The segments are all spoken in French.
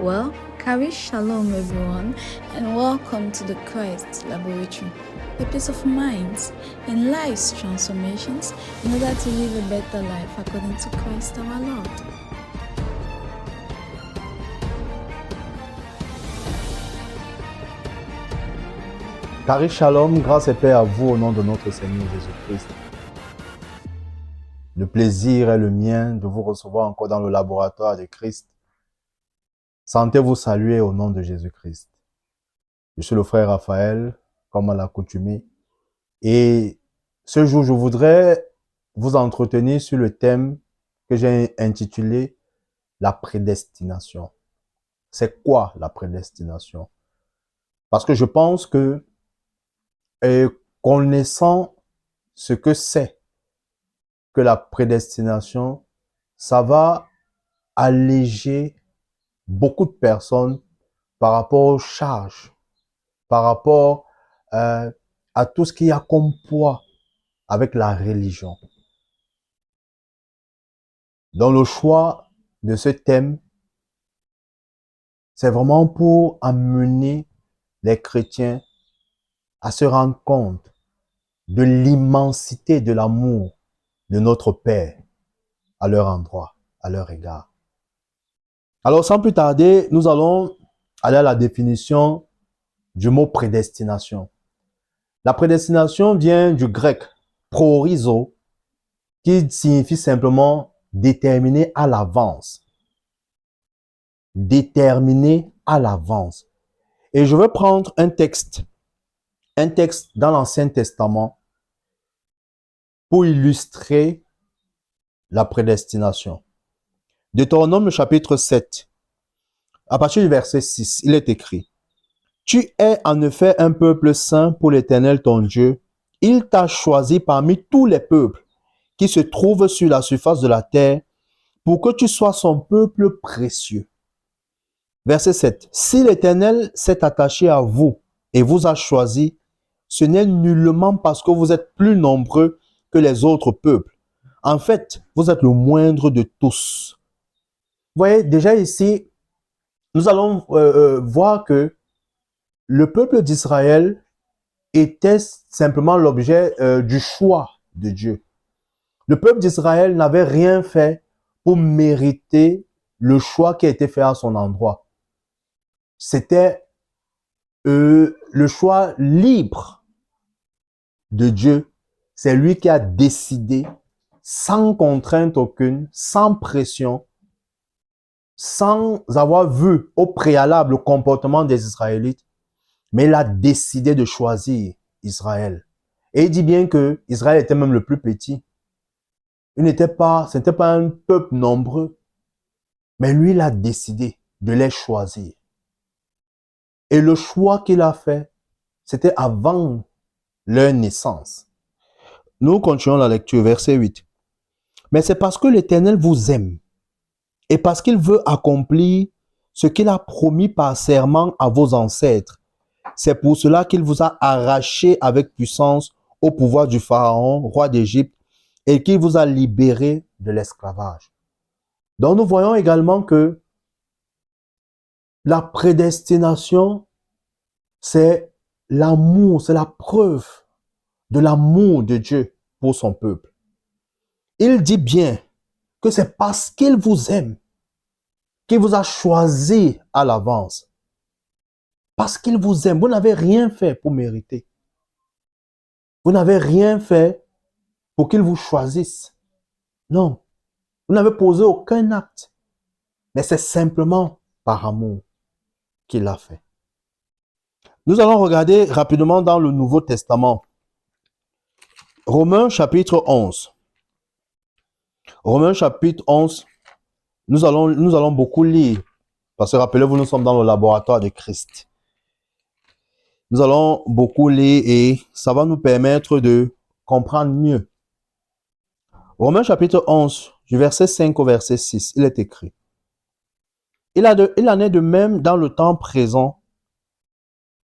Well, Kari Shalom everyone, and welcome to the Christ Laboratory, a place of minds and lives transformations in order to live a better life according to Christ our Lord. Kari Shalom, grâce et paix à vous au nom de notre Seigneur Jésus-Christ. Le plaisir est le mien de vous recevoir encore dans le laboratoire de Christ. Sentez-vous saluer au nom de Jésus-Christ. Je suis le frère Raphaël, comme à l'accoutumée. Et ce jour, je voudrais vous entretenir sur le thème que j'ai intitulé « La prédestination ». C'est quoi la prédestination? Parce que je pense que connaissant ce que c'est que la prédestination, ça va alléger beaucoup de personnes par rapport aux charges, par rapport à tout ce qu'il y a comme poids avec la religion. Dans le choix de ce thème, c'est vraiment pour amener les chrétiens à se rendre compte de l'immensité de l'amour de notre Père à leur endroit, à leur égard. Alors, sans plus tarder, nous allons aller à la définition du mot prédestination. La prédestination vient du grec proorizo, qui signifie simplement déterminer à l'avance. Déterminer à l'avance. Et je vais prendre un texte dans l'Ancien Testament pour illustrer la prédestination. Deutéronome chapitre 7, à partir du verset 6, il est écrit: « Tu es en effet un peuple saint pour l'Éternel ton Dieu. Il t'a choisi parmi tous les peuples qui se trouvent sur la surface de la terre pour que tu sois son peuple précieux. » Verset 7. « Si l'Éternel s'est attaché à vous et vous a choisi, ce n'est nullement parce que vous êtes plus nombreux que les autres peuples. En fait, vous êtes le moindre de tous. » Vous voyez, déjà ici, nous allons voir que le peuple d'Israël était simplement l'objet du choix de Dieu. Le peuple d'Israël n'avait rien fait pour mériter le choix qui a été fait à son endroit. C'était le choix libre de Dieu. C'est lui qui a décidé, sans contrainte aucune, sans pression, sans avoir vu au préalable le comportement des Israélites, mais il a décidé de choisir Israël. Et il dit bien que Israël était même le plus petit. Ce n'était pas un peuple nombreux, mais lui, il a décidé de les choisir. Et le choix qu'il a fait, c'était avant leur naissance. Nous continuons la lecture, verset 8. « Mais c'est parce que l'Éternel vous aime et parce qu'il veut accomplir ce qu'il a promis par serment à vos ancêtres. C'est pour cela qu'il vous a arraché avec puissance au pouvoir du Pharaon, roi d'Égypte, et qu'il vous a libéré de l'esclavage. » Donc nous voyons également que la prédestination, c'est l'amour, c'est la preuve de l'amour de Dieu pour son peuple. Il dit bien que c'est parce qu'il vous aime qu'il vous a choisi à l'avance. Parce qu'il vous aime. Vous n'avez rien fait pour mériter. Vous n'avez rien fait pour qu'il vous choisisse. Non. Vous n'avez posé aucun acte. Mais c'est simplement par amour qu'il l'a fait. Nous allons regarder rapidement dans le Nouveau Testament. Romains chapitre 11. Romains chapitre 11. Nous allons beaucoup lire. Parce que rappelez-vous, nous sommes dans le laboratoire de Christ. Nous allons beaucoup lire et ça va nous permettre de comprendre mieux. Romains chapitre 11, du verset 5 au verset 6, il est écrit: « Il en est de même dans le temps présent.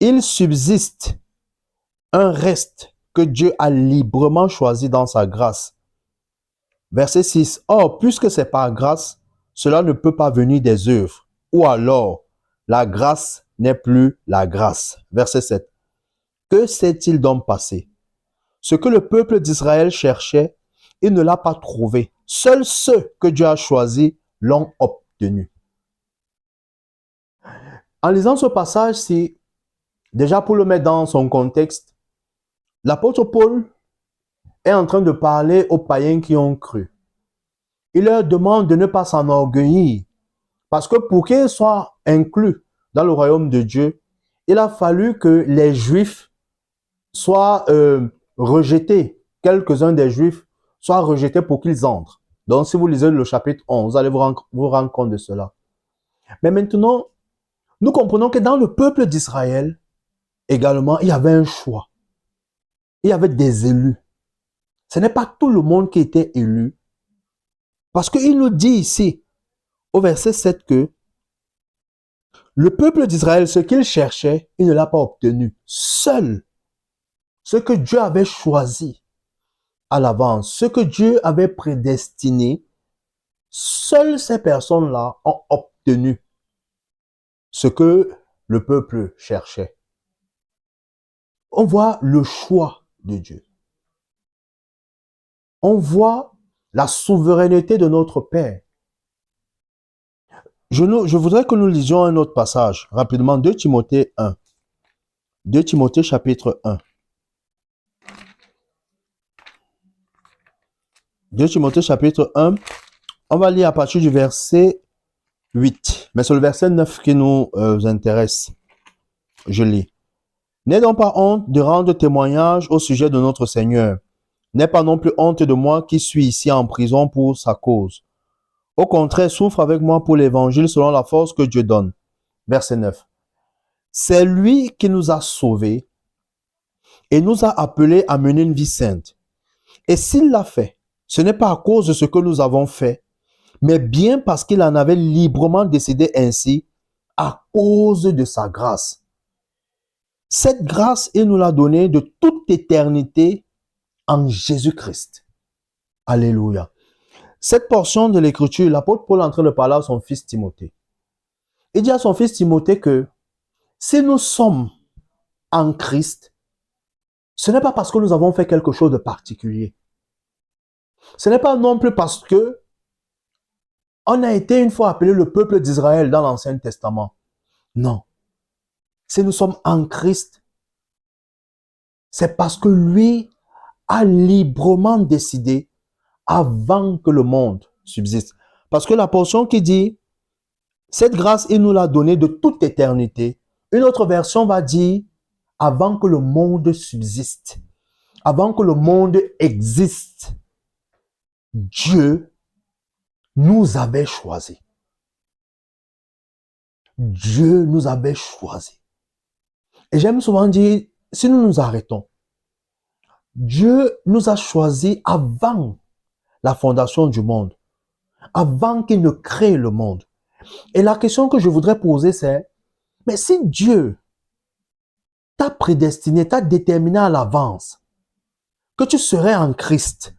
Il subsiste un reste que Dieu a librement choisi dans sa grâce. » Verset 6. « Or, puisque c'est par grâce, cela ne peut pas venir des œuvres. ou alors la grâce n'est plus la grâce. Verset 7. Que s'est-il donc passé? Ce que le peuple d'Israël cherchait, il ne l'a pas trouvé. Seuls ceux que Dieu a choisis l'ont obtenu. En lisant ce passage, c'est déjà pour le mettre dans son contexte, l'apôtre Paul est en train de parler aux païens qui ont cru. Il leur demande de ne pas s'enorgueillir parce que pour qu'ils soient inclus dans le royaume de Dieu, il a fallu que les Juifs soient rejetés. Quelques-uns des Juifs soient rejetés pour qu'ils entrent. Donc, si vous lisez le chapitre 11, vous allez vous rendre compte de cela. Mais maintenant, nous comprenons que dans le peuple d'Israël, également, il y avait un choix. Il y avait des élus. Ce n'est pas tout le monde qui était élu. Parce qu'il nous dit ici, au verset 7, que le peuple d'Israël, ce qu'il cherchait, il ne l'a pas obtenu. Seul ce que Dieu avait choisi à l'avance, ce que Dieu avait prédestiné, seules ces personnes-là ont obtenu ce que le peuple cherchait. On voit le choix de Dieu. On voit la souveraineté de notre Père. Je voudrais que nous lisions un autre passage, rapidement, 2 Timothée 1. 2 Timothée chapitre 1. 2 Timothée chapitre 1, on va lire à partir du verset 8. Mais c'est le verset 9 qui nous intéresse. Je lis. N'aie donc pas honte de rendre témoignage au sujet de notre Seigneur. N'aie pas non plus honte de moi qui suis ici en prison pour sa cause. Au contraire, souffre avec moi pour l'évangile selon la force que Dieu donne. Verset 9. C'est lui qui nous a sauvés et nous a appelés à mener une vie sainte. Et s'il l'a fait, ce n'est pas à cause de ce que nous avons fait, mais bien parce qu'il en avait librement décidé ainsi à cause de sa grâce. Cette grâce, il nous l'a donnée de toute éternité en Jésus-Christ. Alléluia. Cette portion de l'écriture, l'apôtre Paul est en train de parler à son fils Timothée. Il dit à son fils Timothée que si nous sommes en Christ, ce n'est pas parce que nous avons fait quelque chose de particulier. Ce n'est pas non plus parce que on a été une fois appelé le peuple d'Israël dans l'Ancien Testament. Non. Si nous sommes en Christ, c'est parce que lui a librement décidé avant que le monde subsiste. Parce que la portion qui dit, cette grâce, il nous l'a donnée de toute éternité. Une autre version va dire, avant que le monde subsiste, avant que le monde existe, Dieu nous avait choisis. Dieu nous avait choisis. Et j'aime souvent dire, si nous nous arrêtons, Dieu nous a choisis avant la fondation du monde, avant qu'il ne crée le monde. Et la question que je voudrais poser, c'est, mais si Dieu t'a prédestiné, t'a déterminé à l'avance que tu serais en Christ,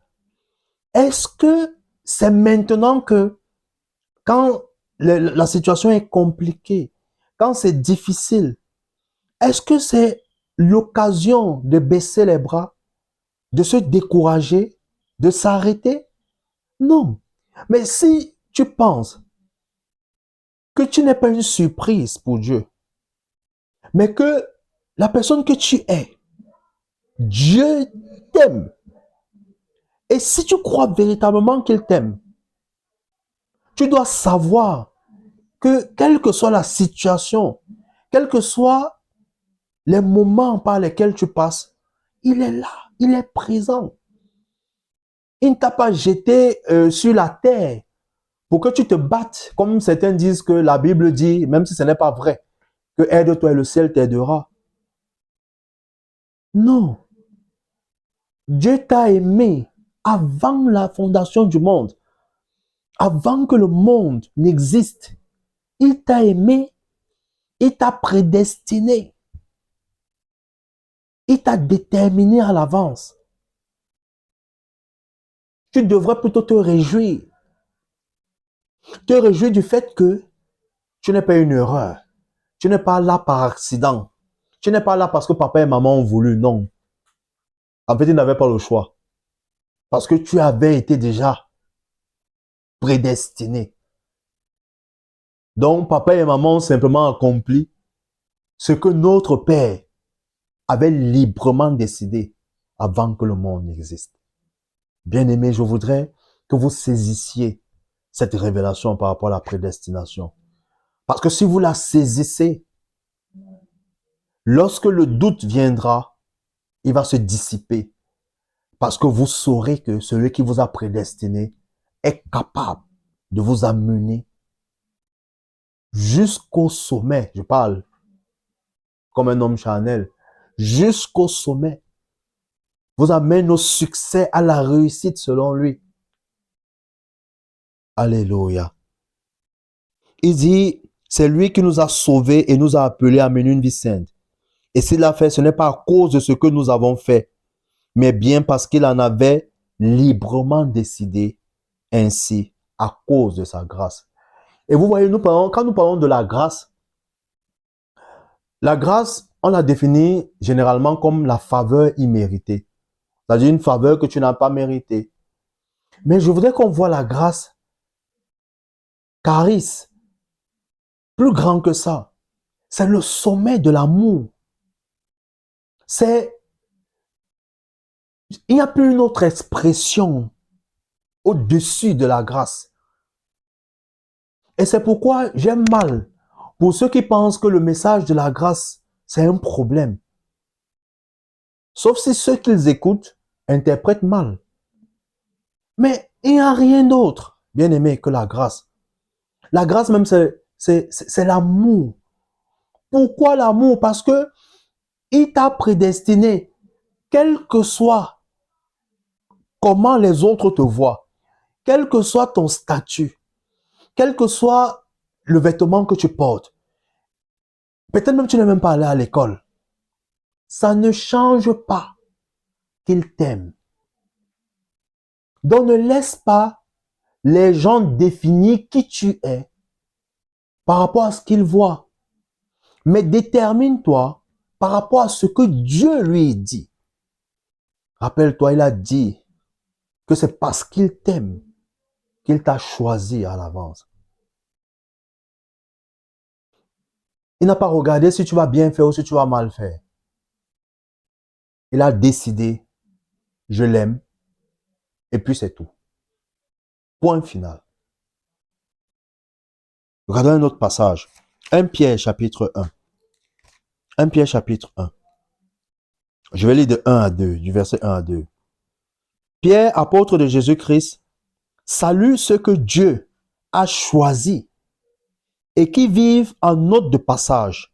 est-ce que c'est maintenant que, quand la situation est compliquée, quand c'est difficile, est-ce que c'est l'occasion de baisser les bras, de se décourager, de s'arrêter? Non. Mais si tu penses que tu n'es pas une surprise pour Dieu, mais que la personne que tu es, Dieu t'aime. Et si tu crois véritablement qu'il t'aime, tu dois savoir que quelle que soit la situation, quels que soient les moments par lesquels tu passes, il est là, il est présent. Il ne t'a pas jeté sur la terre pour que tu te battes, comme certains disent que la Bible dit, même si ce n'est pas vrai, que aide-toi et le ciel t'aidera. Non. Dieu t'a aimé avant la fondation du monde, avant que le monde n'existe. Il t'a aimé, il t'a prédestiné, il t'a déterminé à l'avance. Tu devrais plutôt te réjouir du fait que Tu n'es pas une erreur. Tu n'es pas là par accident. Tu n'es pas là parce que papa et maman ont voulu. Non. En fait, ils n'avaient pas le choix. Parce que tu avais été déjà prédestiné. Donc, papa et maman ont simplement accompli ce que notre Père avait librement décidé avant que le monde existe. Bien-aimé, je voudrais que vous saisissiez cette révélation par rapport à la prédestination. Parce que si vous la saisissez, lorsque le doute viendra, il va se dissiper. Parce que vous saurez que celui qui vous a prédestiné est capable de vous amener jusqu'au sommet. Je parle comme un homme charnel. Jusqu'au sommet. Vous amène au succès, à la réussite selon lui. Alléluia. Il dit, c'est lui qui nous a sauvés et nous a appelés à mener une vie sainte. Et s'il l'a fait, ce n'est pas à cause de ce que nous avons fait, mais bien parce qu'il en avait librement décidé ainsi à cause de sa grâce. Et vous voyez, quand nous parlons de la grâce, on la définit généralement comme la faveur imméritée. C'est-à-dire une faveur que tu n'as pas méritée. Mais je voudrais qu'on voit la grâce charis, plus grand que ça. C'est le sommet de l'amour. Il n'y a plus une autre expression au-dessus de la grâce. Et c'est pourquoi j'aime mal pour ceux qui pensent que le message de la grâce, c'est un problème. Sauf si ceux qu'ils écoutent interprètent mal. Mais il n'y a rien d'autre, bien aimé, que la grâce. La grâce même, c'est l'amour. Pourquoi l'amour? Parce que il t'a prédestiné, quel que soit comment les autres te voient, quel que soit ton statut, quel que soit le vêtement que tu portes, peut-être même tu n'es même pas allé à l'école, ça ne change pas qu'il t'aime. Donc ne laisse pas les gens définir qui tu es par rapport à ce qu'ils voient, mais détermine-toi par rapport à ce que Dieu lui dit. Rappelle-toi, il a dit que c'est parce qu'il t'aime qu'il t'a choisi à l'avance. Il n'a pas regardé si tu vas bien faire ou si tu vas mal faire. Il a décidé, je l'aime, et puis c'est tout. Point final. Regardons un autre passage. 1 Pierre chapitre 1. 1 Pierre chapitre 1. Je vais lire de 1 à 2, du verset 1 à 2. Pierre, apôtre de Jésus-Christ, salue ceux que Dieu a choisis et qui vivent en hôte de passage,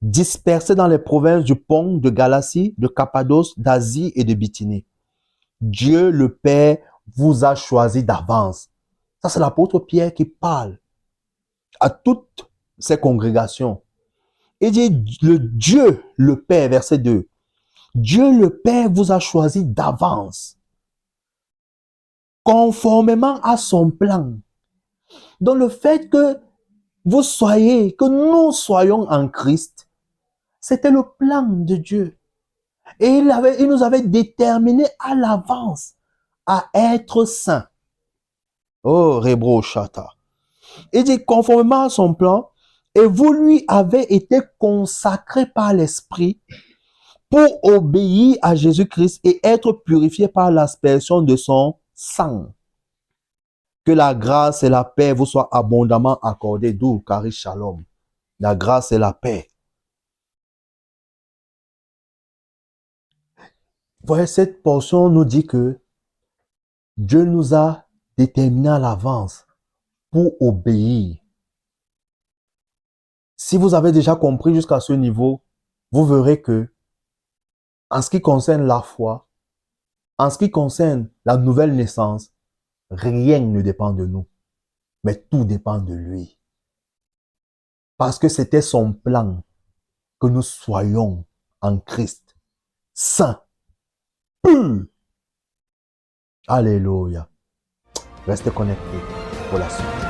dispersés dans les provinces du Pont, de Galatie, de Cappadoce, d'Asie et de Bithynie. Dieu le Père vous a choisi d'avance. Ça, c'est l'apôtre Pierre qui parle à toutes ces congrégations. Il dit, le Dieu le Père, verset 2, Dieu le Père vous a choisi d'avance, conformément à son plan. Dans le fait que que nous soyons en Christ, c'était le plan de Dieu. Et il nous avait déterminés à l'avance à être saints. Oh, Rebro Chata. Il dit conformément à son plan, et vous lui avez été consacrés par l'Esprit pour obéir à Jésus-Christ et être purifiés par l'aspersion de son sang. Que la grâce et la paix vous soient abondamment accordées, d'où Charis Shalom. La grâce et la paix. Voyez, cette portion nous dit que Dieu nous a déterminés à l'avance pour obéir. Si vous avez déjà compris jusqu'à ce niveau, vous verrez que en ce qui concerne la foi, en ce qui concerne la nouvelle naissance, rien ne dépend de nous, mais tout dépend de lui. Parce que c'était son plan que nous soyons en Christ, saints, purs. Alléluia. Restez connectés pour la suite.